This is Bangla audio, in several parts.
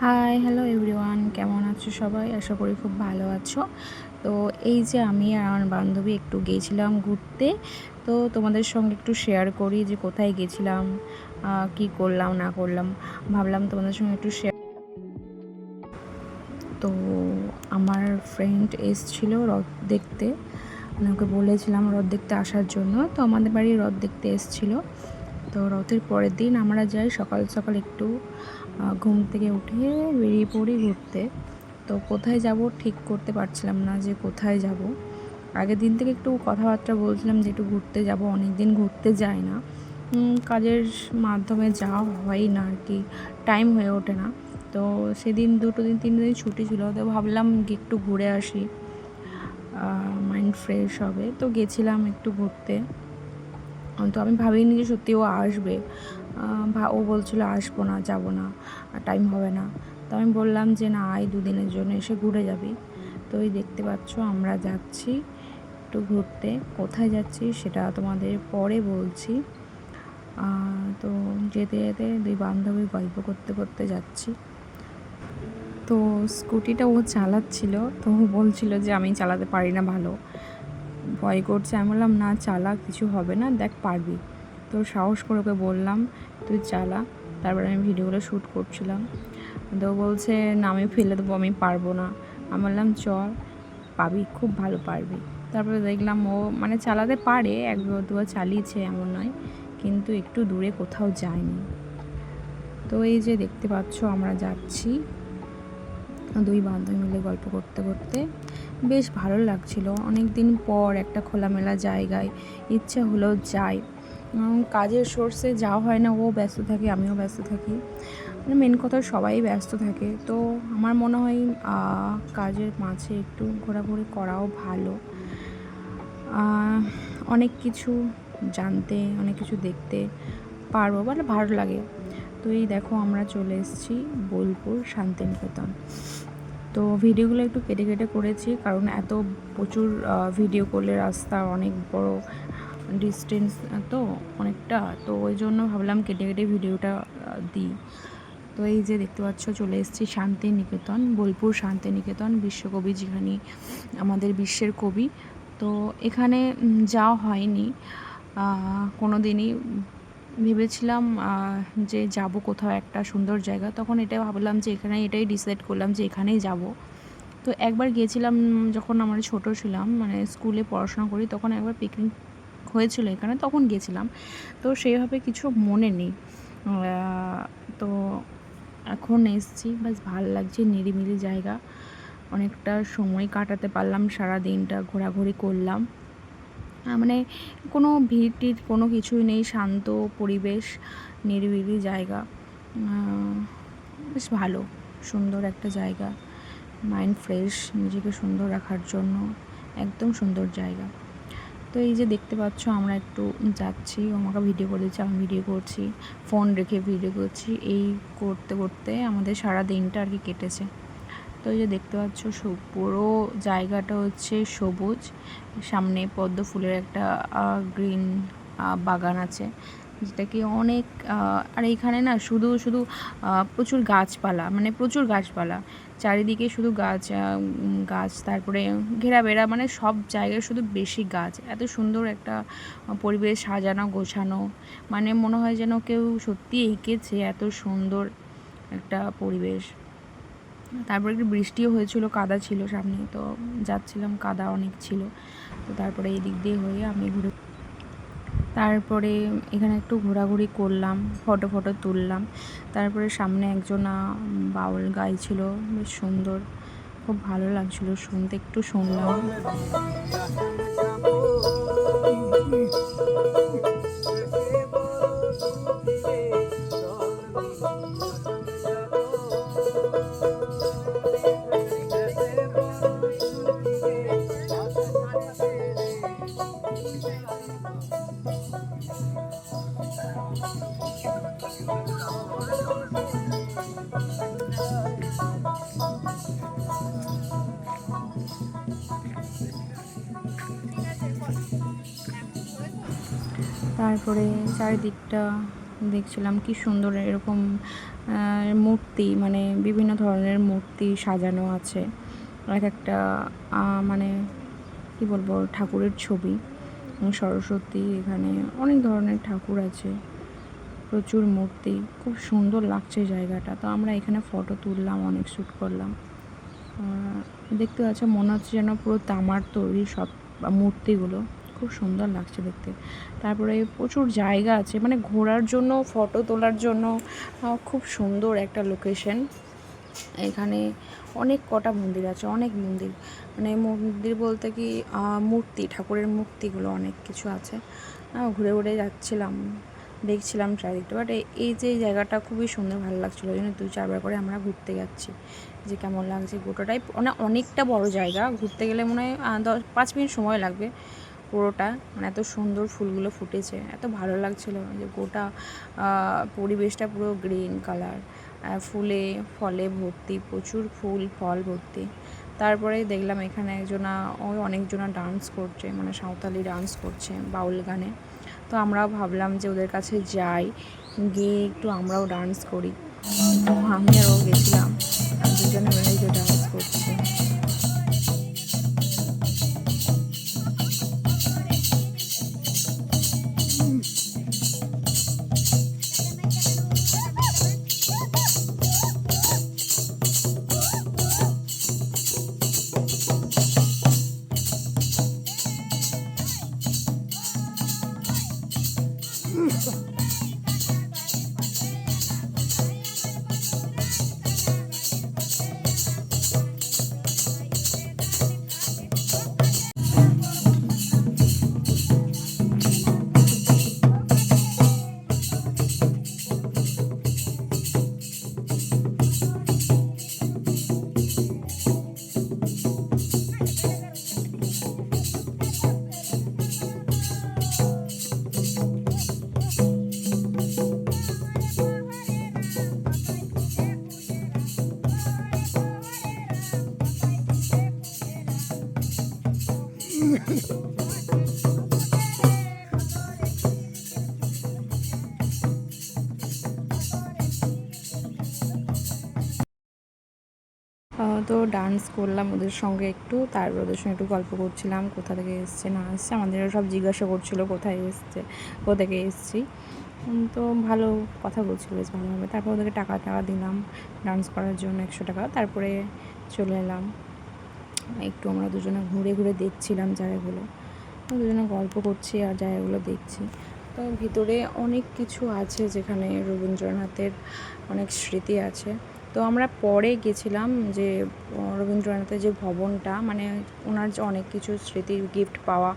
হাই, হ্যালো এভরিওয়ান, কেমন আছো সবাই? আশা করি খুব ভালো আছো। তো এই যে আমি আর আমার বান্ধবী একটু গিয়েছিলাম ঘুরতে। তো তোমাদের সঙ্গে একটু শেয়ার করি যে কোথায় গেছিলাম, কি করলাম না করলাম। ভাবলাম তোমাদের সঙ্গে একটু শেয়ার। তো আমার ফ্রেন্ড এসেছিলো রথ দেখতে, মানে ওকে বলেছিলাম রথ দেখতে আসার জন্য। তো আমাদের বাড়ি রথ দেখতে এসেছিলো। তো রথের পরের দিন আমরা যাই সকাল সকাল একটু ঘুম থেকে উঠে বেরিয়ে পড়ি ঘুরতে। তো কোথায় যাব ঠিক করতে পারছিলাম না যে কোথায় যাব। আগের দিন থেকে একটু কথাবার্তা বলছিলাম যে একটু ঘুরতে যাব, অনেক দিন ঘুরতে যাই না। কাজের মাধ্যমে যাওয়া হয় না আর কি, টাইম হয়ে ওঠে না। তো সেদিন 2 দিন 3 দিন ছুটি ছিল, তো ভাবলাম একটু ঘুরে আসি, মাইন্ড ফ্রেশ হবে। তো গেছিলাম একটু ঘুরতে। তো আমি ভাবিনি যে সত্যি ও আসবে। ও বলছিল আসবো না, যাবো না, টাইম হবে না। তো আমি বললাম যে না, 2 দিনের জন্য এসে ঘুরে যাবি। তো এই দেখতে পাচ্ছ আমরা যাচ্ছি একটু ঘুরতে। কোথায় যাচ্ছি সেটা তোমাদের পরে বলছি। তো যেতে যেতে দুই বান্ধবী গল্প করতে করতে যাচ্ছি। তো স্কুটিটা ও চালাচ্ছিল, তো ও বলছিল যে আমি চালাতে পারি না, ভালো ভয় করছে। আমি বললাম না, চালা, কিছু হবে না, দেখ পারবি। তো সাহস করে ওকে বললাম তুই চালা। তারপরে আমি ভিডিওগুলো শ্যুট করছিলাম। তো বলছে না, আমি ফেলে দেবো, আমি পারবো না। আমি বললাম চল, পাবি, খুব ভালো পারবি। তারপরে দেখলাম ও মানে চালাতে পারে, একবার দুবার চালিয়েছে এমন নয়, কিন্তু একটু দূরে কোথাও যায়নি। তো এই যে দেখতে পাচ্ছ আমরা যাচ্ছি দুই বান্ধবী মিলে গল্প করতে করতে। বেশ ভালো লাগছিল, অনেক দিন পর একটা খোলামেলা জায়গায় ইচ্ছে হলো যাই। কাজের সোর্সে যাওয়া হয় না, ও ব্যস্ত থাকে, আমিও ব্যস্ত থাকি, মানে মেন কথা সবাই ব্যস্ত থাকে। তো আমার মনে হয় কাজের মাঝে একটু ঘোরাঘুরি করাও ভালো, অনেক কিছু জানতে, অনেক কিছু দেখতে পারবো, বলে ভালো লাগে। তো এই দেখো আমরা চলে এসেছি বোলপুর শান্তিনিকেতন। তো ভিডিওগুলো একটু কেটে কেটে করেছি, কারণ এত প্রচুর ভিডিও করলে রাস্তা অনেক বড় ডিস্টেন্স, তো অনেকটা, তো ওই জন্য ভাবলাম কেটে কেটে ভিডিওটা দিই। তো এই যে দেখতে পাচ্ছ চলে এসেছি শান্তিনিকেতন, বোলপুর শান্তিনিকেতন, বিশ্বকবি যেখানে আমাদের বিশ্বের কবি। তো এখানে যাওয়া হয়নি কোনো দিনই। ভেবেছিলাম যে যাব কোথাও একটা সুন্দর জায়গা, তখন এটাই ভাবলাম যে এটাই ডিসাইড করলাম যে এখানেই যাব। তো একবার গিয়েছিলাম যখন আমরা ছোট ছিলাম, মানে স্কুলে পড়াশোনা করি, তখন একবার পিকনিক হয়েছিল এখানে, তখন গেছিলাম। তো সেইভাবে কিছু মনে নেই। তো এখন এসছি, বেশ ভালো লাগছে, নিরিবিলি জায়গা, অনেকটা সময় কাটাতে পারলাম, সারা দিনটা ঘোরাঘুরি করলাম। মানে কোনো ভিড় টিড় কোনো কিছুই নেই, শান্ত পরিবেশ, নিরিবিলি জায়গা, বেশ ভালো, সুন্দর একটা জায়গা, মাইন্ড ফ্রেশ, নিজেকে সুন্দর রাখার জন্য একদম সুন্দর জায়গা। তো এই যে দেখতে পাচ্ছ আমরা একটু যাচ্ছি, ও আমাকে ভিডিও করে দিচ্ছে, আমি ভিডিও করছি, ফোন রেখে ভিডিও করছি, এই করতে করতে আমাদের সারা দিনটা আর কি কেটেছে। তো এই যে দেখতে পাচ্ছ পুরো জায়গাটা হচ্ছে সবুজ, সামনে পদ্ম ফুলের একটা গ্রিন বাগান আছে, যেটা কি অনেক, আর এইখানে না শুধু শুধু প্রচুর গাছপালা, মানে প্রচুর গাছপালা, চারিদিকে শুধু গাছ গাছ, তারপরে ঘেরা বেড়া, মানে সব জায়গায় শুধু বেশি গাছ, এত সুন্দর একটা পরিবেশ, সাজানো গোছানো, মানে মনে হয় যেন কেউ সত্যি এঁকেছে, এত সুন্দর একটা পরিবেশ। তারপরে একটু বৃষ্টিও হয়েছিল, কাদা ছিল সামনে, তো যাচ্ছিলাম, কাদা অনেক ছিল। তো তারপরে এই দিক দিয়ে হয়ে আমি ঘুরে, তারপরে এখানে একটু ঘোরাঘুরি করলাম, ফটো তুললাম। তারপরে সামনে একজনা বাউল গাইছিল, বেশ সুন্দর, খুব ভালো লাগছিল শুনতে, একটু শুনলাম। তারপরে চারিদিকটা দেখছিলাম, কি সুন্দর, এরকম মূর্তি, মানে বিভিন্ন ধরনের মূর্তি সাজানো আছে, এক একটা মানে কী বলবো, ঠাকুরের ছবি, সরস্বতী, এখানে অনেক ধরনের ঠাকুর আছে, প্রচুর মূর্তি, খুব সুন্দর লাগছে জায়গাটা। তো আমরা এখানে ফটো তুললাম, অনেক শ্যুট করলাম। দেখতে পাচ্ছ মনে হচ্ছে যেন পুরো তামার তৈরি সব মূর্তিগুলো, খুব সুন্দর লাগছে দেখতে। তারপরে প্রচুর জায়গা আছে, মানে ঘোরার জন্য, ফটো তোলার জন্য খুব সুন্দর একটা লোকেশন। এখানে অনেক কটা মন্দির আছে, অনেক মন্দির, মানে মন্দির বলতে কি মূর্তি, ঠাকুরের মূর্তিগুলো অনেক কিছু আছে। ঘুরে ঘুরে যাচ্ছিলাম, দেখছিলাম চারিদিকটা। বাট এই যে জায়গাটা খুবই সুন্দর, ভালো লাগছিলো, ওই জন্য 2-4 বার করে আমরা ঘুরতে যাচ্ছি, যে কেমন লাগছে। গোটাটাই অনেকটা বড় জায়গা, ঘুরতে গেলে মনে হয় 5 মিনিট সময় লাগবে পুরোটা, মানে এত সুন্দর ফুলগুলো ফুটেছে, এত ভালো লাগছিলো যে গোটা পরিবেশটা পুরো গ্রিন কালার, ফুলে ফলে ভর্তি, প্রচুর ফুল ফল ভর্তি। তারপরে দেখলাম এখানে অনেকজনা ডান্স করছে, মানে সাঁওতালি ডান্স করছে বাউল গানে। তো আমরাও ভাবলাম যে ওদের কাছে যাই, গিয়ে একটু আমরাও ডান্স করি। তো আমি আর ও গেছিলাম, দুজনে মিলে যে ডান্স করছে। তো ডান্স করলাম ওদের সঙ্গে একটু, তারপর ওদের সঙ্গে একটু গল্প করছিলাম, কোথা থেকে এসছে না এসছে, আমাদেরও সব জিজ্ঞাসা করছিলো কোথায় এসছে, কোথা থেকে এসছি। তো ভালো কথা বলছিল বেশ ভালোভাবে। তারপর ওদেরকে টাকা দিলাম ডান্স করার জন্য, 100 টাকা। তারপরে চলে এলাম, একটু আমরা দুজনে ঘুরে ঘুরে দেখছিলাম জায়গাগুলো, দুজনে গল্প করছি আর জায়গাগুলো দেখছি। তো ভিতরে অনেক কিছু আছে, যেখানে রবীন্দ্রনাথের অনেক স্মৃতি আছে। তো আমরা পরে গেছিলাম যে রবীন্দ্রনাথের যে ভবনটা, মানে ওনার যে অনেক কিছু স্মৃতির গিফট পাওয়া,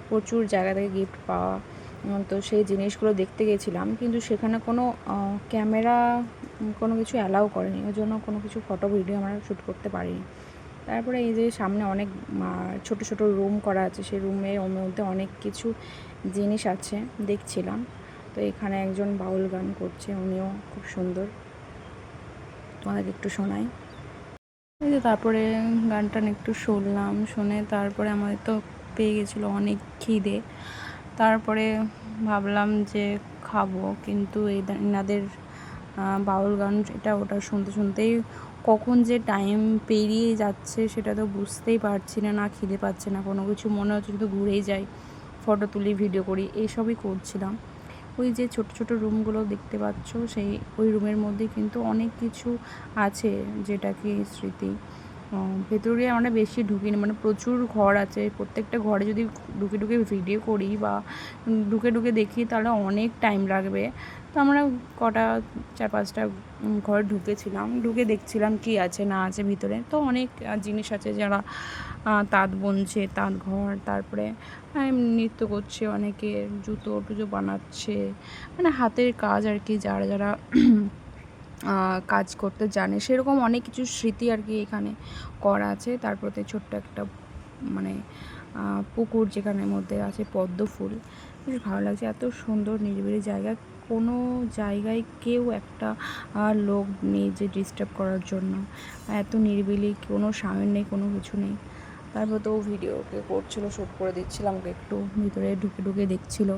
প্রচুর জায়গা থেকে গিফট পাওয়া, তো সেই জিনিসগুলো দেখতে গেছিলাম। কিন্তু সেখানে কোনো ক্যামেরা কোনো কিছু অ্যালাউ করেনি, ওই জন্য কোনো কিছু ফটো ভিডিও আমরা শ্যুট করতে পারিনি। তারপরে এই যে সামনে অনেক ছোট ছোট রুম করা আছে, সেই রুমের মধ্যে অনেক কিছু জিনিস আছে, দেখছিলাম। তো এখানে একজন বাউল গান করছে, উনিও খুব সুন্দর, তোমাদেরকে একটু শোনাই। এই যে তারপরে গানটা একটু শুনলাম, শুনে তারপরে আমাদের তো পেয়ে গেছিলো অনেক খিদে। তারপরে ভাবলাম যে খাবো, কিন্তু এনাদের বাউল গান এটা ওটা শুনতে শুনতেই কখন যে টাইম পেরিয়ে যাচ্ছে সেটা তো বুঝতেই পারছি না, না খিদে পাচ্ছে না কোনো কিছু, মনে হচ্ছে শুধু ঘুরেই যাই, ফটো তুলি, ভিডিও করি, এইসবই করছিলাম। ওই যে ছোট ছোট রুমগুলো দেখতে পাচ্ছ, ওই রুমের মধ্যে কিন্তু অনেক কিছু আছে, যেটা কি স্মৃতি। ভেতরে আমরা বেশি ঢুকিনি, মানে প্রচুর ঘর আছে, প্রত্যেকটা ঘরে যদি ঢুকে ঢুকে ভিডিও করি বা ঢুকে ঢুকে দেখি তাহলে অনেক টাইম লাগবে। তো আমরা 4-5টা ঘর ঢুকেছিলাম, ঢুকে দেখছিলাম কি আছে না আছে ভিতরে। তো অনেক জিনিস আছে, যারা তাঁত বুনছে, তাঁত ঘর, তারপরে নৃত্য করছে, অনেকে জুতো টুজো বানাচ্ছে, মানে হাতের কাজ আর কি, যারা যারা কাজ করতে জানে, সেরকম অনেক কিছু স্মৃতি আর কি এখানে করা আছে। তারপরে ছোট্ট একটা মানে পুকুর, যেখানের মধ্যে আছে পদ্ম ফুল, বেশ ভালো লাগছে, এত সুন্দর নিরিবিলি জায়গা, কোনো জায়গায় কেউ একটা লোক নেই যে ডিস্টার্ব করার জন্য, এত নিরিবিলি, কোনো সাউন্ড নেই, কোনো কিছু নেই। তারপর তো ভিডিওকে করছিলো, শ্যুট করে দিচ্ছিলাম, ওকে একটু ভিতরে ঢুকে ঢুকে দেখছিলো।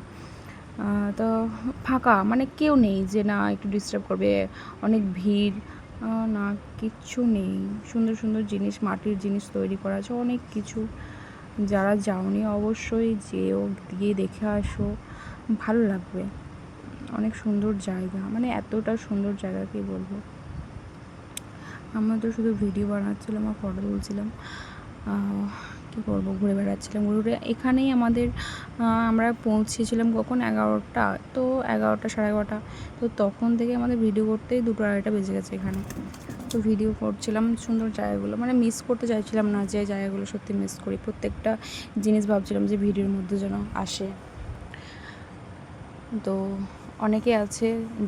তো ফাঁকা, মানে কেউ নেই যে না একটু ডিস্টার্ব করবে, অনেক ভিড় না, কিচ্ছু নেই। সুন্দর সুন্দর জিনিস, মাটির জিনিস তৈরি করা আছে, অনেক কিছু। যারা যাওনি অবশ্যই যেও, গিয়ে দেখে আসো, ভালো লাগবে। অনেক সুন্দর জায়গা, মানে এতটা সুন্দর জায়গা কি বলবো। আমরা তো শুধু ভিডিও বানাচ্ছিলাম আর ফটো তুলছিলাম, কী করবো, ঘুরে বেড়াচ্ছিলাম ঘুরে। এখানেই আমাদের আমরা পৌঁছেছিলাম কখন, 11টা, তো 11টা 11:30, তো তখন থেকে আমাদের ভিডিও করতেই 2টো 2:30 বেজে গেছে এখানে। তো ভিডিও করছিলাম সুন্দর জায়গাগুলো, মানে মিস করতে চাইছিলাম না, যে জায়গাগুলো সত্যি মিস করি, প্রত্যেকটা জিনিস ভাবছিলাম যে ভিডিওর মধ্যে যেন আসে। তো অনেকে আছে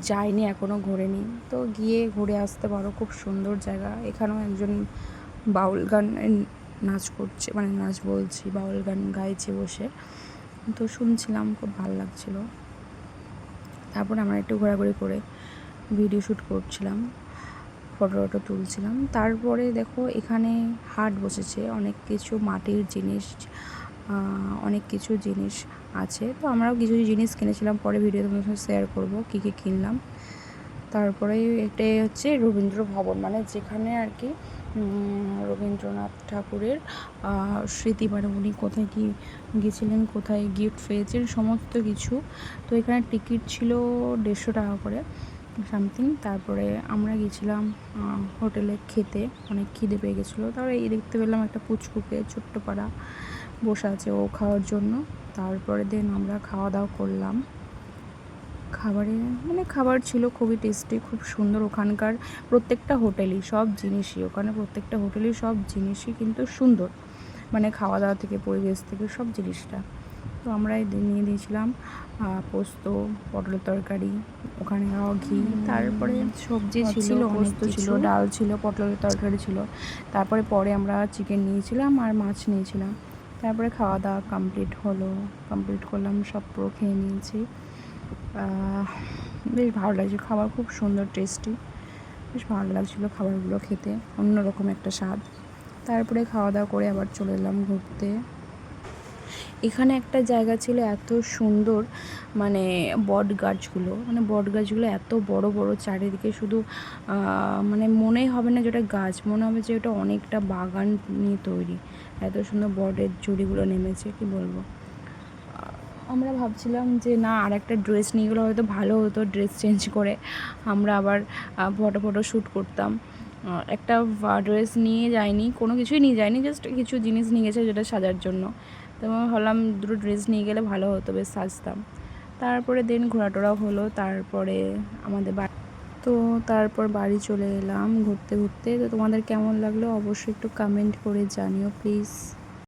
যায়নি এখনও, ঘোরেনি, তো গিয়ে ঘুরে আসতে পারো, খুব সুন্দর জায়গা। এখানেও একজন বাউল গান নাচ করছে, মানে নাচ বলছি, বাউল গান গাইছে বসে, তো শুনছিলাম, খুব ভালো লাগছিলো। তারপরে আমরা একটু ঘোরাঘুরি করে ভিডিও শ্যুট করছিলাম, ফটো তুলছিলাম। তারপরে দেখো এখানে হাট বসেছে, অনেক কিছু মাটির জিনিস, অনেক কিছু জিনিস আছে। তো আমরাও কিছু জিনিস কিনেছিলাম, পরে ভিডিও তোমাদের সাথে শেয়ার করবো কী কী কিনলাম। তারপরে এটাই হচ্ছে রবীন্দ্র ভবন, মানে যেখানে আর কি রবীন্দ্রনাথ ঠাকুরের স্মৃতি, মানে উনি কোথায় কি গিয়েছিলেন, কোথায় গিফট পেয়েছেন, সমস্ত কিছু। তো এখানে টিকিট ছিল 150 টাকা করে সামথিং। তারপরে আমরা গেছিলাম হোটেলে খেতে, অনেক খিদে পেয়ে গেছিলো। তারপরে এই দেখতে পেলাম একটা পুচকুকে, ছোট্ট পাড়া বসে আছে ও খাওয়ার জন্য। তারপরে দিন আমরা খাওয়া দাওয়া করলাম। খাবার ছিল খুবই টেস্টি, খুব সুন্দর। ওখানকার প্রত্যেকটা হোটেলই, সব জিনিসই, ওখানে প্রত্যেকটা হোটেলই সব জিনিসই কিন্তু সুন্দর, মানে খাওয়া দাওয়া থেকে, পরিবেশ থেকে, সব জিনিসটা। তো আমরা নিয়ে দিয়েছিলাম পোস্ত, পটলের তরকারি, ওখানে ঘি, তারপরে সবজি ছিল, পোস্ত ছিল, ডাল ছিল, পটলের তরকারি ছিল। পরে আমরা চিকেন নিয়েছিলাম আর মাছ নিয়েছিলাম। তারপরে খাওয়া দাওয়া কমপ্লিট করলাম, সব পুরো খেয়ে নিয়েছি। বেশ ভালো লাগছে, খাবার খুব সুন্দর, টেস্টি, বেশ ভালো লাগছিলো খাবারগুলো খেতে, অন্যরকম একটা স্বাদ। তারপরে খাওয়া দাওয়া করে আবার চলে এলাম ঘুরতে। এখানে একটা জায়গা ছিল এত সুন্দর, মানে বট গাছগুলো এত বড় বড়, চারিদিকে শুধু মানে মনেই হবে না যে ওটা গাছ, মনে হবে যে ওটা অনেকটা বাগান নিয়ে তৈরি, এত সুন্দর বটের ঝুড়িগুলো নেমেছে, কি বলবো। আমরা ভাবছিলাম যে না, আর একটা ড্রেস নিয়ে গেলে হয়তো ভালো হতো, ড্রেস চেঞ্জ করে আমরা আবার ফটো শ্যুট করতাম। একটা ড্রেস নিয়ে যাইনি, কোনো কিছুই নিয়ে যাইনি, জাস্ট কিছু জিনিস নিয়ে গেছে যেটা সাজার জন্য। তো আমি ভাবলাম 2টো ড্রেস নিয়ে গেলে ভালো হতো, বেশ সাজতাম। তারপরে ঘোরাটোরা হলো, তারপরে আমাদের তারপর বাড়ি চলে এলাম ঘুরতে ঘুরতে। তো তোমাদের কেমন লাগলো অবশ্যই একটু কমেন্ট করে জানিও প্লিজ।